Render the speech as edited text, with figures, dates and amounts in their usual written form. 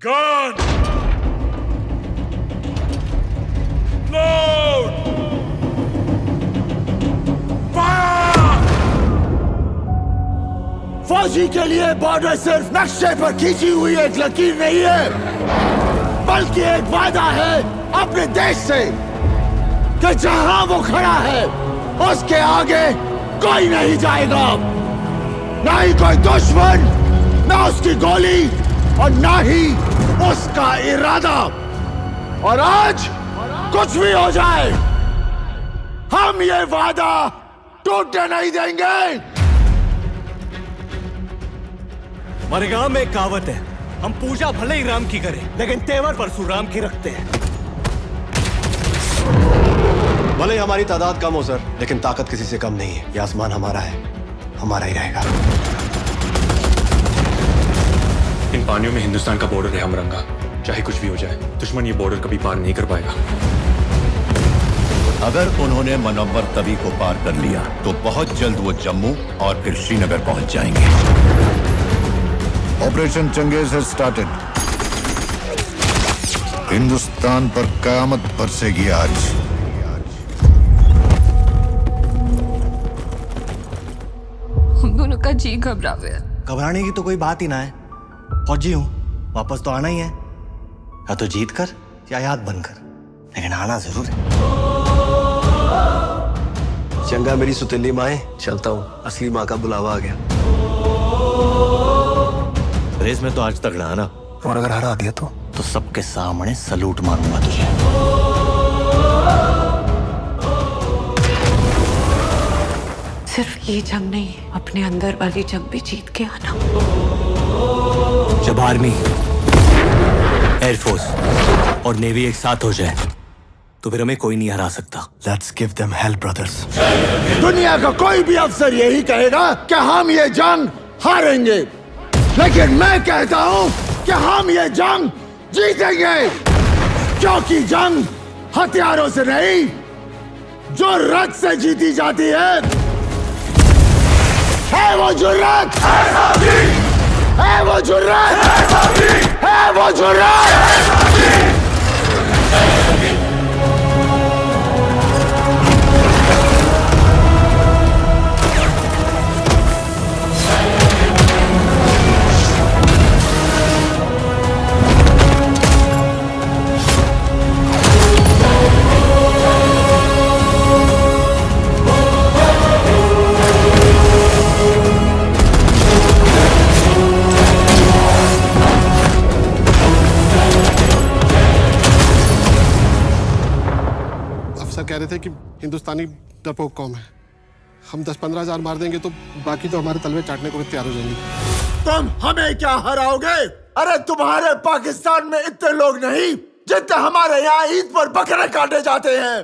Gun! Load! Fire! फौजी के लिए बॉर्डर सिर्फ नक्शे पर खींची हुई एक लकीर नहीं है, बल्कि एक वादा है अपने देश से कि जहां वो खड़ा है उसके आगे कोई नहीं जाएगा, ना ही कोई दुश्मन, ना उसकी गोली और ना ही उसका इरादा। और आज कुछ भी हो जाए, हम ये वादा टूटने नहीं देंगे। हमारे गांव में एक कहावत है, हम पूजा भले ही राम की करें लेकिन तेवर परशुराम की रखते हैं। भले ही हमारी तादाद कम हो सर, लेकिन ताकत किसी से कम नहीं है। ये आसमान हमारा है, हमारा ही रहेगा। इन पानियों में हिंदुस्तान का बॉर्डर है हमरंगा। चाहे कुछ भी हो जाए, दुश्मन ये बॉर्डर कभी पार नहीं कर पाएगा। अगर उन्होंने मनव्वर तवी को पार कर लिया तो बहुत जल्द वो जम्मू और फिर श्रीनगर पहुंच जाएंगे। Operation Changez has started. Hindustan पर कयामत बरसेगी आज। हम दोनों का जी घबरा गया। घबराने की तो कोई बात ही ना है, फौजी हूं, वापस तो आना ही है, या तो जीत कर या याद बनकर, लेकिन आना जरूर है। चंगा मेरी सुतीली माए, चलता हूँ, असली माँ का बुलावा आ गया। रेस में तो आज तगड़ा है ना, और अगर हरा दिया तो सबके सामने सलूट मारूंगा तुझे। सिर्फ ये जंग नहीं, अपने अंदर वाली जंग भी जीत के आना। जब आर्मी, एयरफोर्स और नेवी एक साथ हो जाए तो फिर हमें कोई नहीं हरा सकता। Let's give them hello brothers. दुनिया का कोई भी अफसर यही कहेगा कि हम ये जंग हारेंगे, लेकिन मैं कहता हूं कि हम ये जंग जीतेंगे, क्योंकि जंग हथियारों से नहीं, जुर्रत से जीती जाती है वो जुर्रत, है वो जुर्रत, है वो जुर्रत। कह रहे थे कि हिंदुस्तानी डरपोक कौम है, हम 10-15 हजार मार देंगे तो बाकी तो हमारे तलवे चाटने को भी तैयार हो जाएंगे। तुम हमें क्या हराओगे? अरे तुम्हारे पाकिस्तान में इतने लोग नहीं जितने हमारे यहाँ ईद पर बकरे काटे जाते हैं।